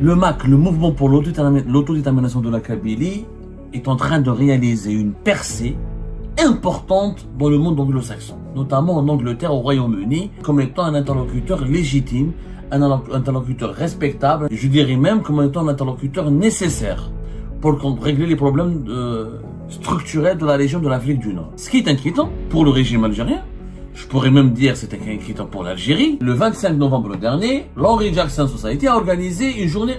Le MAK, le mouvement pour l'autodétermination de la Kabylie, est en train de réaliser une percée importante dans le monde anglo-saxon, notamment en Angleterre, au Royaume-Uni, comme étant un interlocuteur légitime, un interlocuteur respectable, je dirais même comme étant un interlocuteur nécessaire pour régler les problèmes structurels de la région de l'Afrique du Nord. Ce qui est inquiétant pour le régime algérien, je pourrais même dire que c'est inquiétant pour l'Algérie. Le 25 novembre dernier, l'Henry Jackson Society a organisé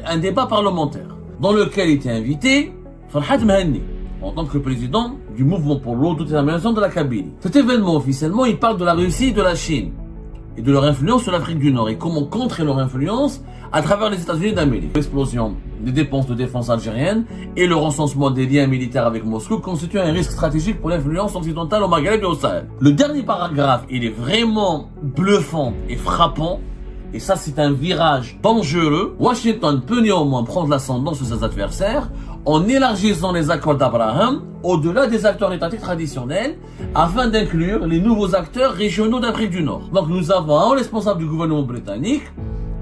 un débat parlementaire dans lequel était invité Farhat Mahani en tant que président du mouvement pour l'autodétermination de la Kabylie. Cet événement, officiellement, il parle de la Russie et de la Chine et de leur influence sur l'Afrique du Nord et comment contrer leur influence à travers les États-Unis d'Amérique. L'explosion des dépenses de défense algériennes et le recensement des liens militaires avec Moscou constituent un risque stratégique pour l'influence occidentale au Maghreb et au Sahel. Le dernier paragraphe, il est vraiment bluffant et frappant. Et ça, c'est un virage dangereux. Washington peut néanmoins prendre l'ascendant sur ses adversaires en élargissant les accords d'Abraham au-delà des acteurs étatiques traditionnels afin d'inclure les nouveaux acteurs régionaux d'Afrique du Nord. Donc nous avons un responsable du gouvernement britannique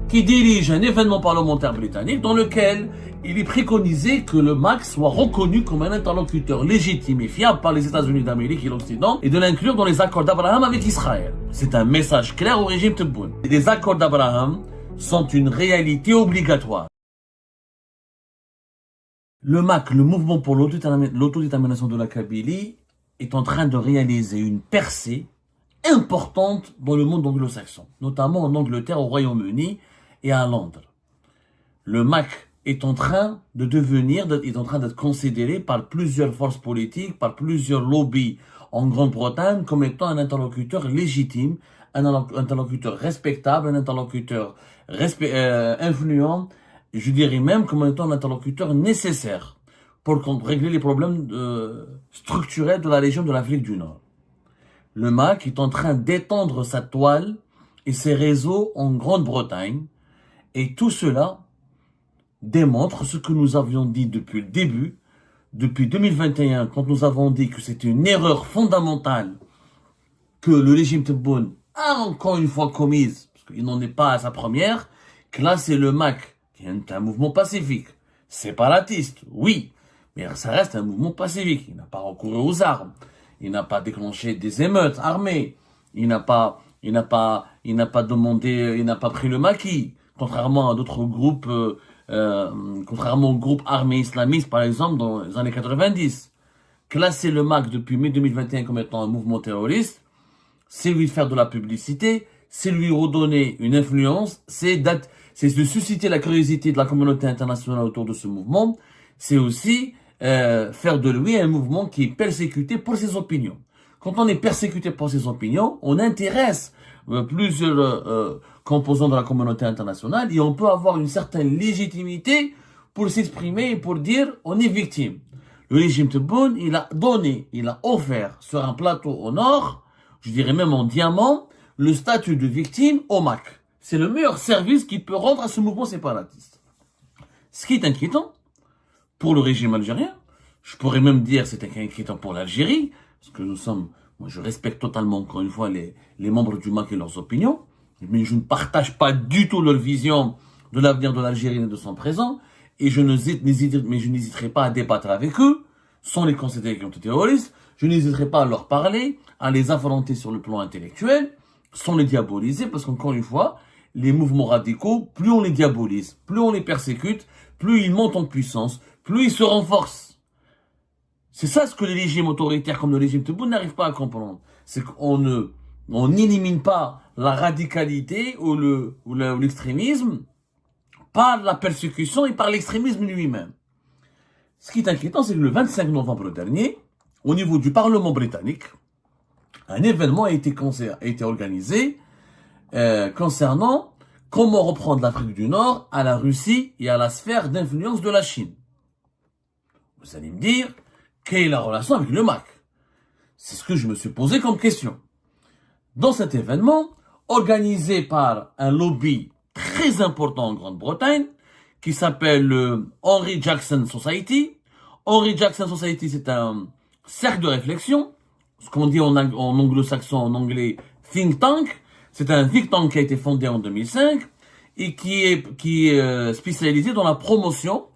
qui dirige un événement parlementaire britannique dans lequel il est préconisé que le MAK soit reconnu comme un interlocuteur légitime et fiable par les États-Unis d'Amérique et l'Occident et de l'inclure dans les accords d'Abraham avec Israël. C'est un message clair au régime Tebboune. Les accords d'Abraham sont une réalité obligatoire. Le MAK, le mouvement pour l'autodétermination de la Kabylie, est en train de réaliser une percée importante dans le monde anglo-saxon, notamment en Angleterre, au Royaume-Uni et à Londres. Le MAK est en train d'être considéré par plusieurs forces politiques, par plusieurs lobbies en Grande-Bretagne comme étant un interlocuteur légitime, un interlocuteur respectable, un interlocuteur influent, je dirais même comme étant un interlocuteur nécessaire pour régler les problèmes structurels de la région de l'Afrique du Nord. Le MAK est en train d'étendre sa toile et ses réseaux en Grande-Bretagne et tout cela démontre ce que nous avions dit depuis le début, depuis 2021, quand nous avons dit que c'était une erreur fondamentale que le régime Tebboune a encore une fois commise, parce qu'il n'en est pas à sa première, que là c'est le MAK, qui est un mouvement pacifique, séparatiste, oui, mais ça reste un mouvement pacifique, il n'a pas recouru aux armes, il n'a pas déclenché des émeutes armées, il n'a pas pris le maquis, contrairement à d'autres groupes, contrairement aux groupes armés islamistes, par exemple, dans les années 90. Classer le MAK depuis mai 2021 comme étant un mouvement terroriste, c'est lui faire de la publicité, c'est lui redonner une influence, c'est de susciter la curiosité de la communauté internationale autour de ce mouvement, c'est aussi faire de lui un mouvement qui est persécuté pour ses opinions. Quand on est persécuté pour ses opinions, on intéresse plusieurs composants de la communauté internationale et on peut avoir une certaine légitimité pour s'exprimer et pour dire on est victime. Le régime Tebboune, il a offert sur un plateau au nord, je dirais même en diamant, le statut de victime au MAK. C'est le meilleur service qu'il peut rendre à ce mouvement séparatiste. Ce qui est inquiétant pour le régime algérien, je pourrais même dire c'est inquiétant pour l'Algérie, parce que moi je respecte totalement encore une fois les membres du MAK et leurs opinions, mais je ne partage pas du tout leur vision de l'avenir de l'Algérie et de son présent, et je n'hésiterai pas à débattre avec eux, sans les considérer comme terroristes, je n'hésiterai pas à leur parler, à les affronter sur le plan intellectuel, sans les diaboliser, parce qu'encore une fois, les mouvements radicaux, plus on les diabolise, plus on les persécute, plus ils montent en puissance, plus ils se renforcent. C'est ça ce que les régimes autoritaires comme le régime Tebboune n'arrivent pas à comprendre. C'est qu'on n'élimine pas la radicalité ou l'extrémisme par la persécution et par l'extrémisme lui-même. Ce qui est inquiétant, c'est que le 25 novembre dernier, au niveau du Parlement britannique, un événement a été organisé concernant comment reprendre l'Afrique du Nord à la Russie et à la sphère d'influence de la Chine. Vous allez me dire, quelle est la relation avec le MAK? C'est ce que je me suis posé comme question. Dans cet événement, organisé par un lobby très important en Grande-Bretagne, qui s'appelle le Henry Jackson Society. Henry Jackson Society, c'est un cercle de réflexion, ce qu'on dit en anglo-saxon, en anglais, think tank. C'est un think tank qui a été fondé en 2005 et qui est spécialisée dans la promotion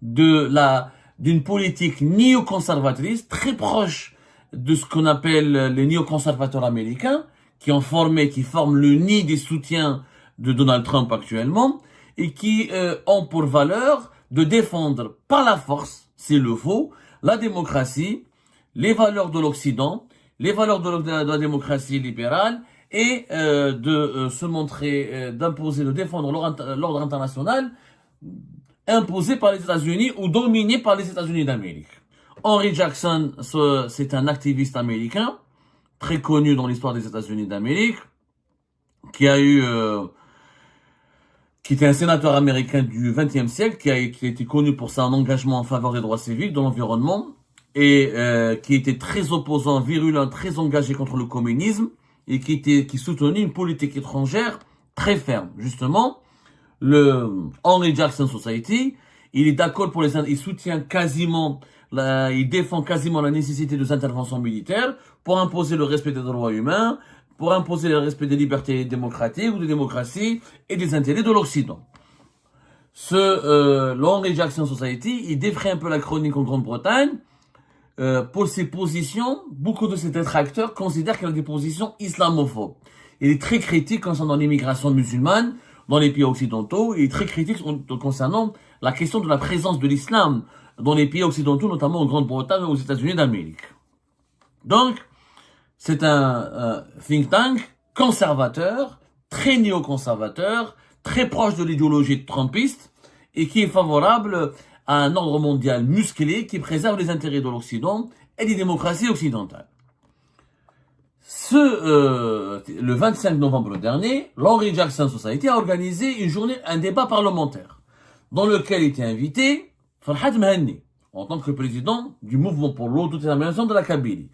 d'une politique néoconservatrice très proche de ce qu'on appelle les néoconservateurs américains, qui forment le nid des soutiens de Donald Trump actuellement, et qui ont pour valeur de défendre par la force, s'il le faut, la démocratie, les valeurs de l'Occident, les valeurs de la démocratie libérale, et d'imposer, de défendre l'ordre international imposé par les États-Unis ou dominé par les États-Unis d'Amérique. Henry Jackson, c'est un activiste américain, très connu dans l'histoire des États-Unis d'Amérique, qui était un sénateur américain du XXe siècle, qui a été connu pour son engagement en faveur des droits civiques, de l'environnement, et qui était très opposant, virulent, très engagé contre le communisme, et qui soutenait une politique étrangère très ferme. Justement, le Henry Jackson Society, il est d'accord il soutient quasiment, il défend quasiment la nécessité des interventions militaires pour imposer le respect des droits humains, pour imposer le respect des libertés démocratiques ou des démocraties et des intérêts de l'Occident. Le Henry Jackson Society, il défrait un peu la chronique en Grande-Bretagne. Pour ses positions, beaucoup de ses détracteurs considèrent qu'il a des positions islamophobes. Il est très critique concernant l'immigration musulmane dans les pays occidentaux. Il est très critique concernant la question de la présence de l'islam dans les pays occidentaux, notamment en Grande-Bretagne et aux États-Unis d'Amérique. Donc, c'est un think tank conservateur, très néoconservateur, très proche de l'idéologie trumpiste et qui est favorable à un ordre mondial musclé qui préserve les intérêts de l'Occident et des démocraties occidentales. Le 25 novembre dernier, l'Henry Jackson Society a organisé un débat parlementaire dans lequel était invité Farhad Mehani en tant que président du mouvement pour l'autodétermination de la Kabylie.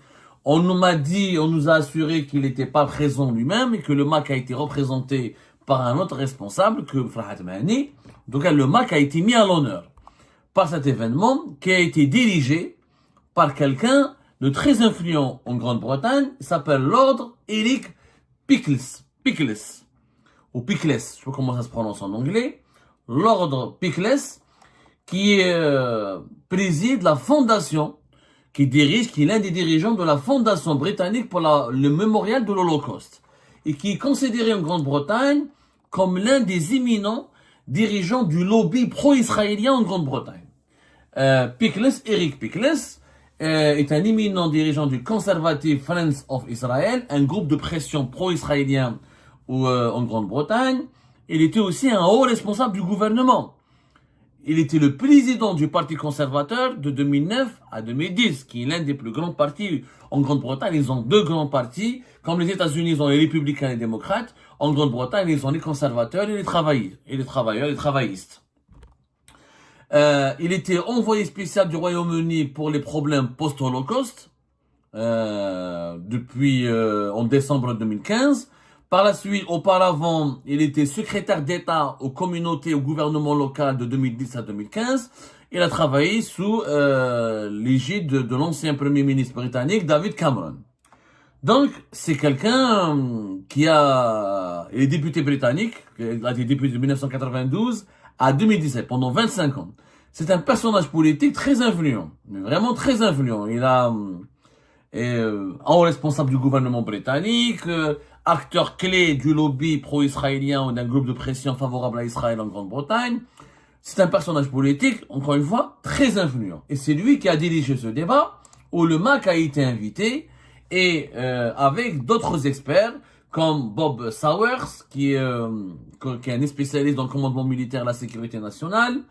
On nous a assuré qu'il n'était pas présent lui-même et que le MAC a été représenté par un autre responsable que Farhad Mehani. Donc le MAC a été mis à l'honneur par cet événement qui a été dirigé par quelqu'un de très influent en Grande-Bretagne. Il s'appelle Lord Eric Pickles, ou Pickles, je sais pas comment ça se prononce en anglais. Lord Pickles, qui préside la fondation, qui est l'un des dirigeants de la fondation britannique pour le mémorial de l'Holocauste, et qui est considéré en Grande-Bretagne comme l'un des éminents dirigeants du lobby pro-israélien en Grande-Bretagne. Eric Pickles, est un éminent dirigeant du Conservative Friends of Israel, un groupe de pression pro-israélien en Grande-Bretagne. Il était aussi un haut responsable du gouvernement. Il était le président du Parti conservateur de 2009 à 2010, qui est l'un des plus grands partis en Grande-Bretagne. Ils ont deux grands partis. Comme les États-Unis, ils ont les républicains et les démocrates. En Grande-Bretagne, ils ont les conservateurs et les travailleurs et les travaillistes. Il était envoyé spécial du Royaume-Uni pour les problèmes post-Holocauste depuis en décembre 2015. Par la suite, auparavant, il était secrétaire d'État aux communautés et au gouvernement local de 2010 à 2015. Il a travaillé sous l'égide de l'ancien Premier ministre britannique David Cameron. Donc, c'est quelqu'un il est député britannique, il a été député de 1992 à 2017, pendant 25 ans. C'est un personnage politique très influent, mais vraiment très influent. Il est en responsable du gouvernement britannique, acteur clé du lobby pro-israélien ou d'un groupe de pression favorable à Israël en Grande-Bretagne. C'est un personnage politique, encore une fois, très influent. Et c'est lui qui a dirigé ce débat où le MAC a été invité et avec d'autres experts comme Bob Sowers, qui est un spécialiste dans le commandement militaire et la sécurité nationale,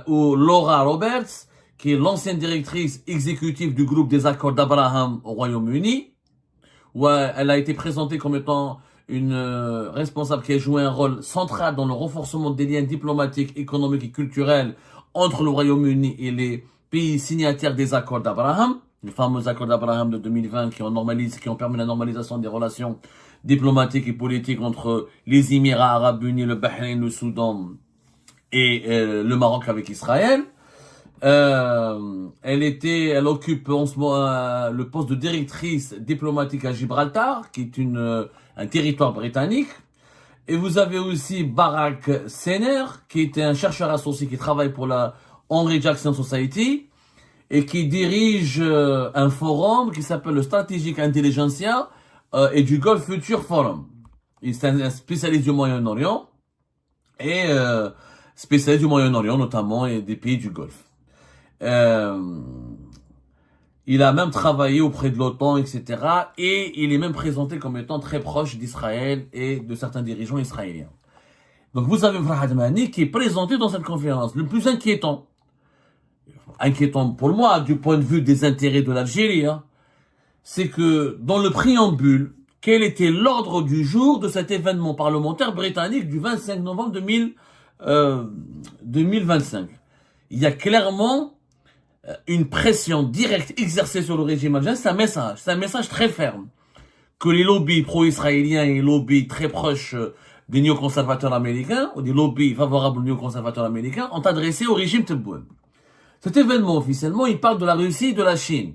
ou Laura Roberts, qui est l'ancienne directrice exécutive du groupe des accords d'Abraham au Royaume-Uni, où elle a été présentée comme étant une responsable qui a joué un rôle central dans le renforcement des liens diplomatiques, économiques et culturels entre le Royaume-Uni et les pays signataires des accords d'Abraham, les fameux accords d'Abraham de 2020 qui ont permis la normalisation des relations diplomatiques et politiques entre les Émirats arabes unis, le Bahreïn, le Soudan et le Maroc avec Israël. Elle occupe en ce moment le poste de directrice diplomatique à Gibraltar, qui est un territoire britannique. Et vous avez aussi Barak Sener, qui était un chercheur associé qui travaille pour la Henry Jackson Society et qui dirige un forum qui s'appelle le Strategic Intelligentsia et du Gulf Future Forum. Il est un spécialiste du Moyen-Orient et spécialiste du Moyen-Orient notamment et des pays du Golfe. Il a même travaillé auprès de l'OTAN, etc. Et il est même présenté comme étant très proche d'Israël et de certains dirigeants israéliens. Donc vous avez Farhad Mahani qui est présenté dans cette conférence. Le plus inquiétant pour moi du point de vue des intérêts de l'Algérie, c'est que dans le préambule, quel était l'ordre du jour de cet événement parlementaire britannique du 25 novembre 2025. Il y a clairement une pression directe exercée sur le régime algérien. C'est un message très ferme que les lobbies pro-israéliens et les lobbies très proches des néoconservateurs américains, ou des lobbies favorables aux néoconservateurs américains, ont adressé au régime Tebboune. Cet événement, officiellement, il parle de la Russie et de la Chine,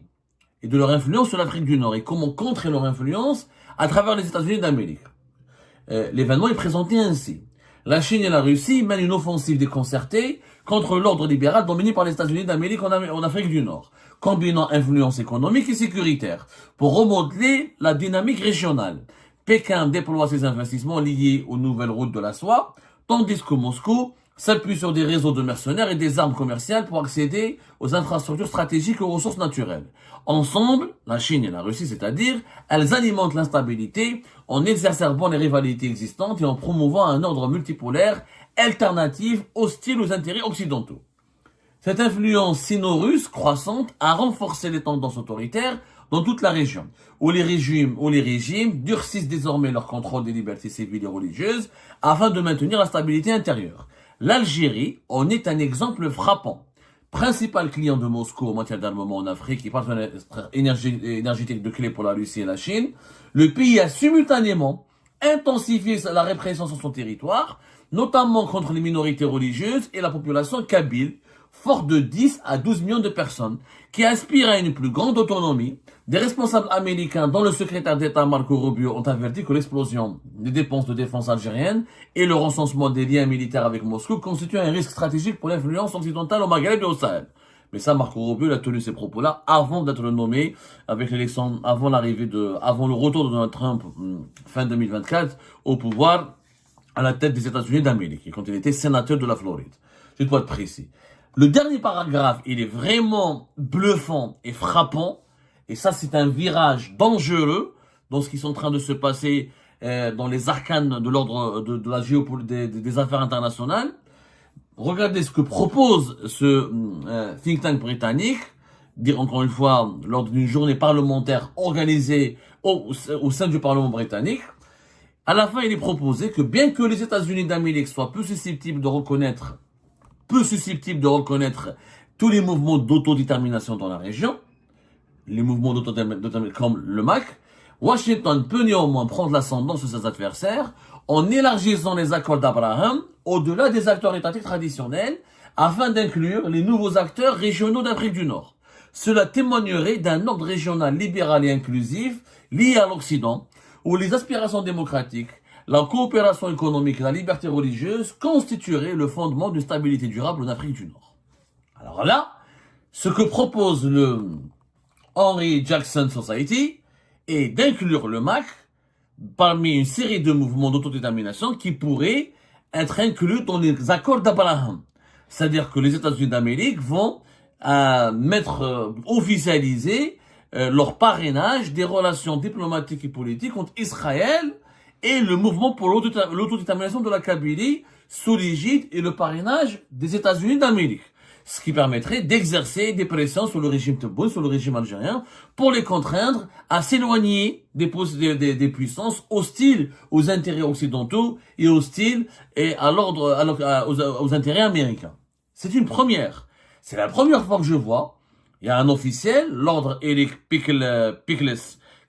et de leur influence sur l'Afrique du Nord, et comment contrer leur influence à travers les États-Unis d'Amérique. L'événement est présenté ainsi. La Chine et la Russie mènent une offensive déconcertée contre l'ordre libéral dominé par les États-Unis d'Amérique en Afrique du Nord, combinant influence économique et sécuritaire pour remodeler la dynamique régionale. Pékin déploie ses investissements liés aux nouvelles routes de la soie, tandis que Moscou s'appuie sur des réseaux de mercenaires et des armes commerciales pour accéder aux infrastructures stratégiques et aux ressources naturelles. Ensemble, la Chine et la Russie, c'est-à-dire, elles alimentent l'instabilité en exacerbant les rivalités existantes et en promouvant un ordre multipolaire alternatif hostile aux intérêts occidentaux. Cette influence sino-russe croissante a renforcé les tendances autoritaires dans toute la région, où les régimes durcissent désormais leur contrôle des libertés civiles et religieuses afin de maintenir la stabilité intérieure. L'Algérie en est un exemple frappant. Principal client de Moscou en matière d'armement en Afrique et partenaire énergétique de clé pour la Russie et la Chine, le pays a simultanément intensifié la répression sur son territoire, notamment contre les minorités religieuses et la population kabyle, forte de 10 à 12 millions de personnes, qui aspirent à une plus grande autonomie. Des responsables américains, dont le secrétaire d'État Marco Rubio, ont averti que l'explosion des dépenses de défense algériennes et le recensement des liens militaires avec Moscou constituent un risque stratégique pour l'influence occidentale au Maghreb et au Sahel. Mais ça, Marco Rubio a tenu ces propos-là avant d'être nommé, avec l'élection, avant le retour de Donald Trump, fin 2024, au pouvoir, à la tête des États-Unis d'Amérique, quand il était sénateur de la Floride. Je dois être précis. Le dernier paragraphe, il est vraiment bluffant et frappant. Et ça, c'est un virage dangereux dans ce qui est en train de se passer dans les arcanes de l'ordre de la géopolitique des affaires internationales. Regardez ce que propose ce think tank britannique, dire encore une fois, lors d'une journée parlementaire organisée au sein du Parlement britannique. À la fin, il est proposé que bien que les États-Unis d'Amérique soient peu susceptibles de reconnaître tous les mouvements d'autodétermination dans la région, les mouvements d'autodétermination comme le MAC, Washington peut néanmoins prendre l'ascendant sur ses adversaires en élargissant les accords d'Abraham au-delà des acteurs étatiques traditionnels afin d'inclure les nouveaux acteurs régionaux d'Afrique du Nord. Cela témoignerait d'un ordre régional libéral et inclusif lié à l'Occident où les aspirations démocratiques, la coopération économique et la liberté religieuse constitueraient le fondement d'une stabilité durable en Afrique du Nord. Alors là, ce que propose le Henry Jackson Society est d'inclure le MAC parmi une série de mouvements d'autodétermination qui pourraient être inclus dans les accords d'Abraham. C'est-à-dire que les États-Unis d'Amérique vont officialiser leur parrainage des relations diplomatiques et politiques entre Israël et le mouvement pour l'autodétermination de la Kabylie sous l'égide et le parrainage des États-Unis d'Amérique. Ce qui permettrait d'exercer des pressions sur le régime Tebboune, sur le régime algérien, pour les contraindre à s'éloigner des puissances hostiles aux intérêts occidentaux et hostiles aux intérêts américains. C'est une première. C'est la première fois que je vois. Il y a un officiel, l'ordre Eric Pickles,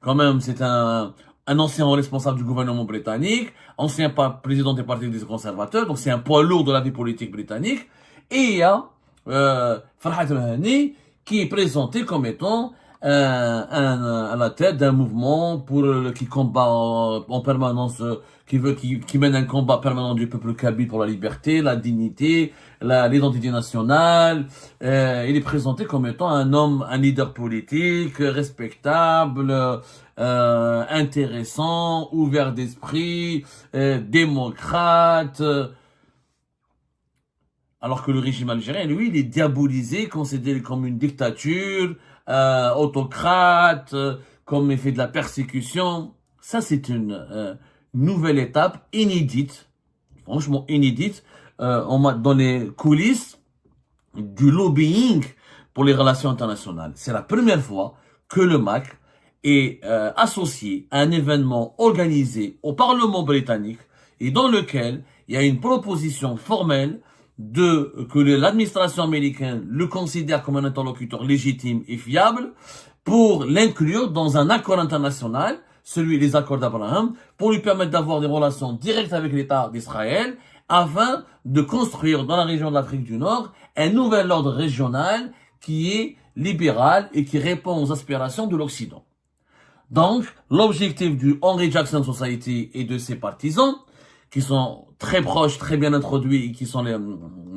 quand même, c'est un ancien responsable du gouvernement britannique, ancien président des partis des conservateurs, donc c'est un poids lourd de la vie politique britannique. Et il y a Farhad Mahani qui est présenté comme étant à la tête d'un mouvement qui combat en permanence, qui mène un combat permanent du peuple kabyle pour la liberté, la dignité, l'identité nationale. Il est présenté comme étant un homme, un leader politique, respectable, intéressant, ouvert d'esprit, démocrate. Alors que le régime algérien, lui, il est diabolisé, considéré comme une dictature, autocrate, comme il fait de la persécution. Ça, c'est une nouvelle étape inédite, franchement inédite, dans les coulisses du lobbying pour les relations internationales. C'est la première fois que le MAC est associé à un événement organisé au Parlement britannique et dans lequel il y a une proposition formelle que l'administration américaine le considère comme un interlocuteur légitime et fiable pour l'inclure dans un accord international, celui des accords d'Abraham, pour lui permettre d'avoir des relations directes avec l'État d'Israël afin de construire dans la région de l'Afrique du Nord un nouvel ordre régional qui est libéral et qui répond aux aspirations de l'Occident. Donc, l'objectif du Henry Jackson Society et de ses partisans, qui sont très proches, très bien introduits et qui sont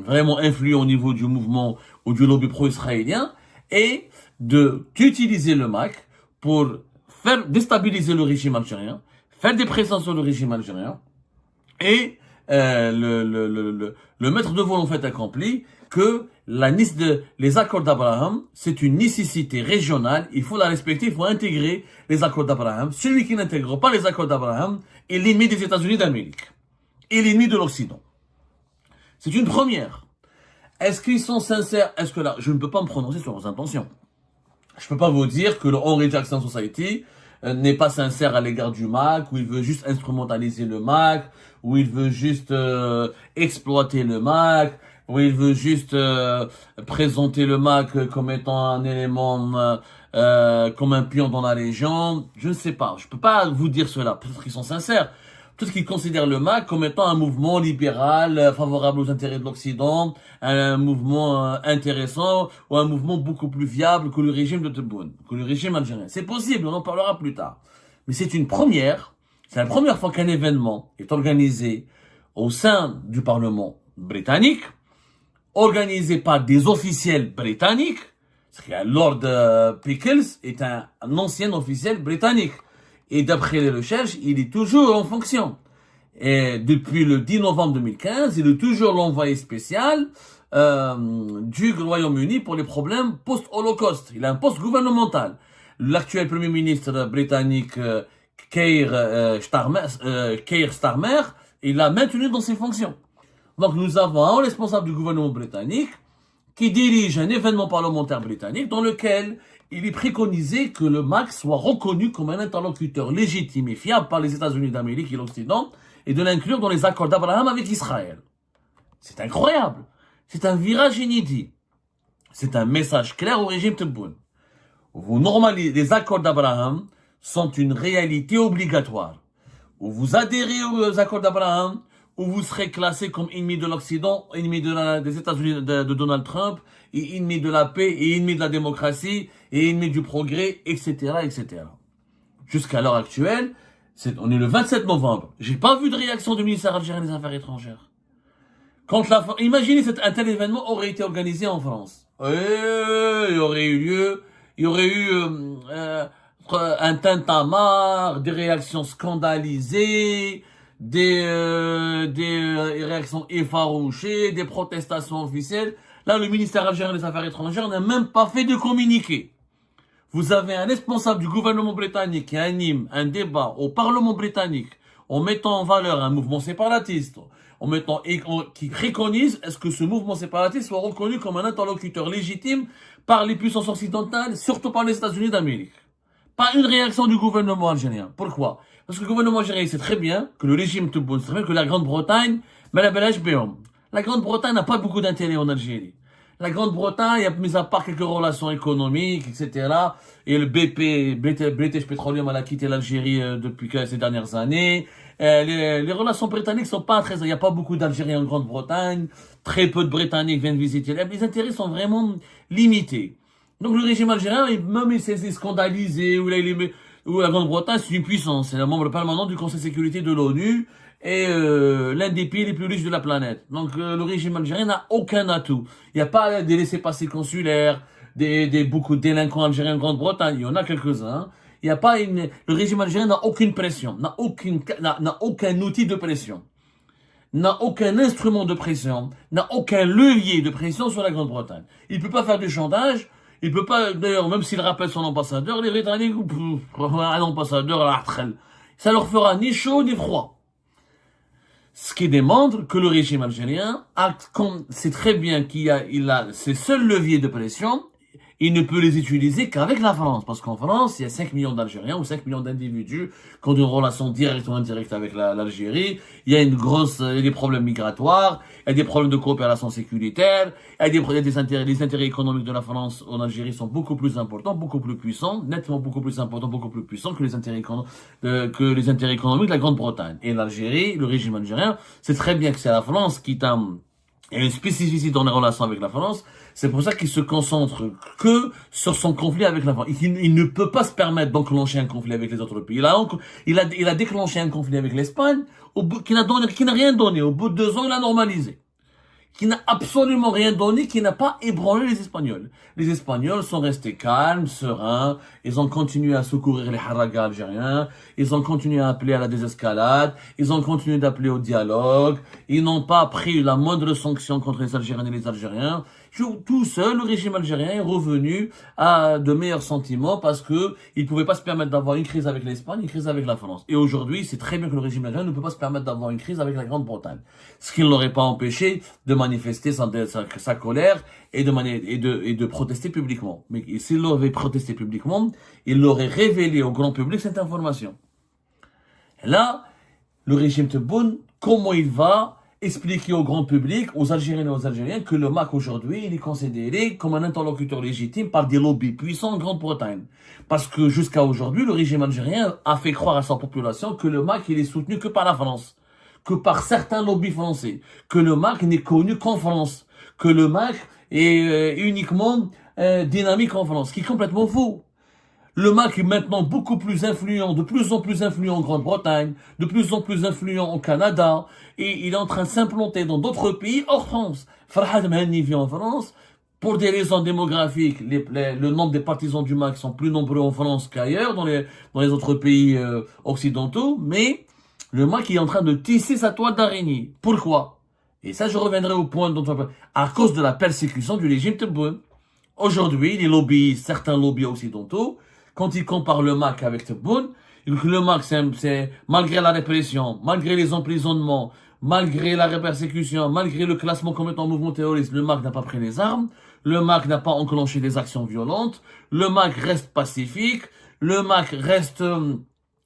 vraiment influents au niveau du mouvement ou du lobby pro-israélien, est d'utiliser le MAC pour faire déstabiliser le régime algérien, faire des pressions sur le régime algérien et le mettre devant le fait accompli que les accords d'Abraham, c'est une nécessité régionale, il faut la respecter, il faut intégrer les accords d'Abraham. Celui qui n'intègre pas les accords d'Abraham est l'ennemi des États-Unis d'Amérique et l'ennemi de l'Occident. C'est une première. Est-ce qu'ils sont sincères? Est-ce que là, je ne peux pas me prononcer sur leurs intentions. Je peux pas vous dire que le Henry Jackson Society n'est pas sincère à l'égard du MAC, ou il veut juste instrumentaliser le MAC, ou il veut juste exploiter le MAC, ou il veut juste présenter le MAC comme étant un élément, comme un pion dans la région. Je ne sais pas, je peux pas vous dire cela, peut-être qu'ils sont sincères. Tout ce qui considère le MAC comme étant un mouvement libéral, favorable aux intérêts de l'Occident, un mouvement intéressant, ou un mouvement beaucoup plus viable que le régime de Tebboune, que le régime algérien. C'est possible, on en parlera plus tard. Mais c'est une première, c'est la première fois qu'un événement est organisé au sein du Parlement britannique, organisé par des officiels britanniques. Lord Pickles est un ancien officiel britannique. Et d'après les recherches, il est toujours en fonction. Et depuis le 10 novembre 2015, il est toujours l'envoyé spécial du Royaume-Uni pour les problèmes post-Holocauste. Il a un poste gouvernemental. L'actuel Premier ministre britannique Keir Starmer, il l'a maintenu dans ses fonctions. Donc nous avons un responsable du gouvernement britannique qui dirige un événement parlementaire britannique dans lequel il est préconisé que le MAC soit reconnu comme un interlocuteur légitime et fiable par les États-Unis d'Amérique et l'Occident et de l'inclure dans les accords d'Abraham avec Israël. C'est incroyable. C'est un virage inédit. C'est un message clair au régime Tebboune. Les accords d'Abraham sont une réalité obligatoire. Ou vous adhérez aux accords d'Abraham, ou vous serez classé comme ennemi de l'Occident, ennemi des États-Unis de Donald Trump, et ennemi de la paix, et ennemi de la démocratie, et ennemi du progrès, etc., etc. Jusqu'à l'heure actuelle, on est le 27 novembre. J'ai pas vu de réaction du ministère algérien des Affaires étrangères. Imaginez un tel événement aurait été organisé en France. Il y aurait eu lieu, il y aurait eu un tintamarre, des réactions scandalisées, des réactions effarouchées, des protestations officielles. Là, le ministère algérien des Affaires étrangères n'a même pas fait de communiqué. Vous avez un responsable du gouvernement britannique qui anime un débat au Parlement britannique en mettant en valeur un mouvement séparatiste, qui préconise est-ce que ce mouvement séparatiste soit reconnu comme un interlocuteur légitime par les puissances occidentales, surtout par les États-Unis d'Amérique. Pas une réaction du gouvernement algérien. Pourquoi? Parce que le gouvernement algérien sait très bien que le régime Tebboune, c'est très bien que la Grande-Bretagne, la Grande-Bretagne n'a pas beaucoup d'intérêt en Algérie. La Grande-Bretagne, mis à part quelques relations économiques, etc., et le British Petroleum, a quitté l'Algérie depuis ces dernières années. Les relations britanniques sont pas très, il n'y a pas beaucoup d'Algériens en Grande-Bretagne, très peu de Britanniques viennent visiter. Les intérêts sont vraiment limités. Donc le régime algérien, même il s'est scandalisé, où la Grande-Bretagne c'est une puissance, c'est un membre permanent du Conseil de sécurité de l'ONU et l'un des pays les plus riches de la planète. Donc le régime algérien n'a aucun atout. Il n'y a pas des laissez-passer consulaires, beaucoup de délinquants algériens en Grande-Bretagne, il y en a quelques-uns. Hein. Il y a pas le régime algérien n'a aucune pression, n'a aucun outil de pression, n'a aucun instrument de pression, n'a aucun levier de pression sur la Grande-Bretagne. Il peut pas faire du chantage, il peut pas, d'ailleurs, même s'il rappelle son ambassadeur, les Britanniques, un ambassadeur à la retraite, ça leur fera ni chaud ni froid. Ce qui démontre que le régime algérien sait très bien il a ses seuls leviers de pression, il ne peut les utiliser qu'avec la France. Parce qu'en France, il y a 5 millions d'Algériens ou 5 millions d'individus qui ont une relation directe ou indirecte avec l'Algérie. Il y a des problèmes migratoires, il y a des problèmes de coopération sécuritaire, il y a les intérêts économiques de la France en Algérie sont beaucoup plus importants, beaucoup plus puissants, nettement beaucoup plus importants, beaucoup plus puissants que les intérêts économiques de la Grande-Bretagne. Et l'Algérie, le régime algérien, c'est très bien que c'est la France qui il y a une spécificité dans les relations avec la France. C'est pour ça qu'il se concentre que sur son conflit avec la France. Il ne peut pas se permettre d'enclencher un conflit avec les autres pays. Il a déclenché un conflit avec l'Espagne, qui n'a rien donné. Au bout de 2 ans, il a normalisé. Qui n'a absolument rien donné, qui n'a pas ébranlé les Espagnols. Les Espagnols sont restés calmes, sereins, ils ont continué à secourir les haragas algériens, ils ont continué à appeler à la désescalade, ils ont continué d'appeler au dialogue, ils n'ont pas pris la moindre sanction contre les Algériens et les Algériens. Tout seul, le régime algérien est revenu à de meilleurs sentiments parce que il pouvait pas se permettre d'avoir une crise avec l'Espagne, une crise avec la France. Et aujourd'hui, c'est très bien que le régime algérien ne peut pas se permettre d'avoir une crise avec la Grande-Bretagne. Ce qui ne l'aurait pas empêché de manifester sa colère et de protester publiquement. Mais s'il avait protesté publiquement, il aurait révélé au grand public cette information. Et là, le régime Tebboune, comment il va expliquer au grand public, aux Algériens et aux Algériens, que le MAC aujourd'hui, il est considéré comme un interlocuteur légitime par des lobbies puissants en Grande-Bretagne. Parce que jusqu'à aujourd'hui, le régime algérien a fait croire à sa population que le MAC, il est soutenu que par la France, que par certains lobbies français, que le MAC n'est connu qu'en France, que le MAC est uniquement dynamique en France, ce qui est complètement faux. Le MAC est maintenant beaucoup plus influent, de plus en plus influent en Grande-Bretagne, de plus en plus influent au Canada, et il est en train de s'implanter dans d'autres pays hors France. Farhad Mehani vit en France, pour des raisons démographiques, le nombre des partisans du MAC sont plus nombreux en France qu'ailleurs, dans les autres pays occidentaux, mais le MAC est en train de tisser sa toile d'araignée. Pourquoi? Et ça, je reviendrai au point dont on parle. À cause de la persécution du régime Tebboune. Aujourd'hui, certains lobbies occidentaux, quand ils comparent le MAC avec Tebboune, le MAC, c'est malgré la répression, malgré les emprisonnements, malgré la persécution, malgré le classement comme étant mouvement terroriste, le MAC n'a pas pris les armes, le MAC n'a pas enclenché des actions violentes, le MAC reste pacifique, le MAC reste,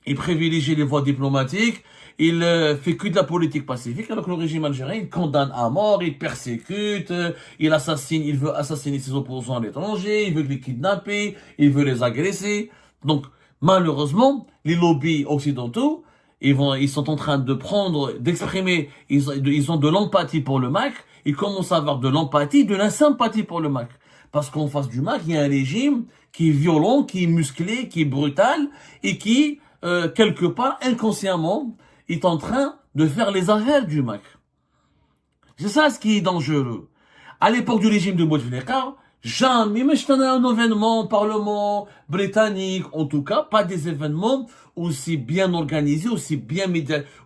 il privilégie les voies diplomatiques, il fait que de la politique pacifique, alors que le régime algérien, il condamne à mort, il persécute, il veut assassiner ses opposants à l'étranger, il veut les kidnapper, il veut les agresser. Donc, malheureusement, les lobbies occidentaux, ils sont en train d'exprimer, ils ont de l'empathie pour le MAC, ils commencent à avoir de l'empathie, de la sympathie pour le MAC. Parce qu'en face du MAC, il y a un régime qui est violent, qui est musclé, qui est brutal, et qui, quelque part, inconsciemment, est en train de faire les affaires du MAC. C'est ça ce qui est dangereux. À l'époque du régime de Bouteflika, jamais, mais je tenais un événement au Parlement britannique, en tout cas, pas des événements aussi bien organisés,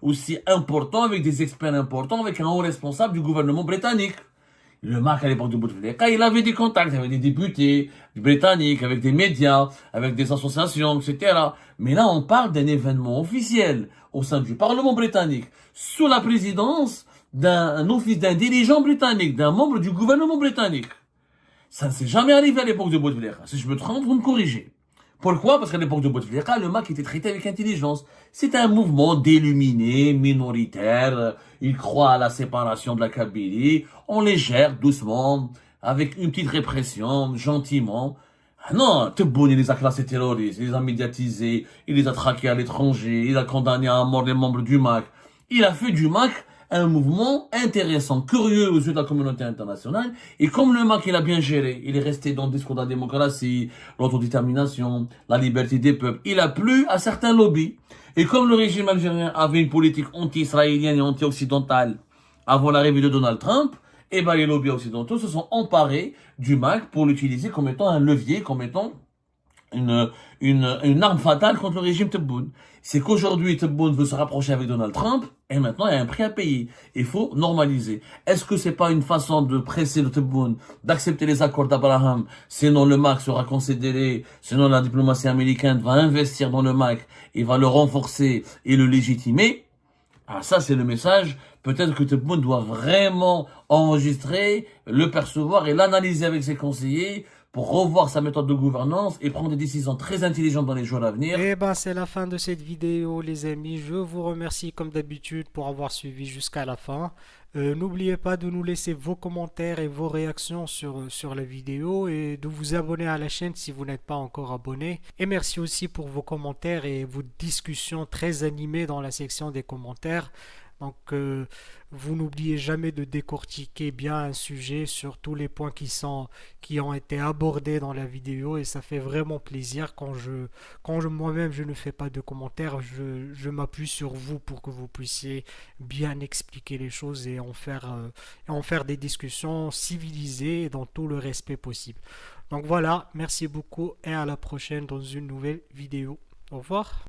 aussi importants, avec des experts importants, avec un haut responsable du gouvernement britannique. Le MAC, à l'époque de Bouteflika, il avait des contacts avec des députés britanniques, avec des médias, avec des associations, etc. Mais là, on parle d'un événement officiel au sein du Parlement britannique, sous la présidence d'un dirigeant britannique, d'un membre du gouvernement britannique. Ça ne s'est jamais arrivé à l'époque de Bouteflika. Si je me trompe, vous me corrigez. Pourquoi? Parce qu'à l'époque de Bouteflika, le MAC était traité avec intelligence. C'est un mouvement d'illuminés, minoritaire. Il croit à la séparation de la Kabylie. On les gère doucement, avec une petite répression, gentiment. Ah non, Tebboune, il les a classés terroristes, il les a médiatisés, il les a traqués à l'étranger, il a condamné à mort les membres du MAC. Il a fait du MAC un mouvement intéressant, curieux aux yeux de la communauté internationale. Et comme le MAC, il a bien géré, il est resté dans le discours de la démocratie, l'autodétermination, la liberté des peuples, il a plu à certains lobbies. Et comme le régime algérien avait une politique anti-israélienne et anti-occidentale avant l'arrivée de Donald Trump, et ben les lobbies occidentaux se sont emparés du MAC pour l'utiliser comme étant un levier, comme étant une arme fatale contre le régime Tebboune. C'est qu'aujourd'hui, Tebboune veut se rapprocher avec Donald Trump, et maintenant, il y a un prix à payer. Il faut normaliser. Est-ce que c'est pas une façon de presser le Tebboune, d'accepter les accords d'Abraham, sinon le MAC sera considéré, sinon la diplomatie américaine va investir dans le MAC, et va le renforcer et le légitimer? Ah, ça, c'est le message. Peut-être que Tebboune doit vraiment enregistrer, le percevoir et l'analyser avec ses conseillers pour revoir sa méthode de gouvernance et prendre des décisions très intelligentes dans les jours à venir. Et ben c'est la fin de cette vidéo les amis. Je vous remercie comme d'habitude pour avoir suivi jusqu'à la fin. N'oubliez pas de nous laisser vos commentaires et vos réactions sur la vidéo et de vous abonner à la chaîne si vous n'êtes pas encore abonné. Et merci aussi pour vos commentaires et vos discussions très animées dans la section des commentaires. Donc, vous n'oubliez jamais de décortiquer bien un sujet sur tous les points qui ont été abordés dans la vidéo et ça fait vraiment plaisir quand moi-même je ne fais pas de commentaires, je m'appuie sur vous pour que vous puissiez bien expliquer les choses et en faire des discussions civilisées et dans tout le respect possible. Donc voilà, merci beaucoup et à la prochaine dans une nouvelle vidéo. Au revoir.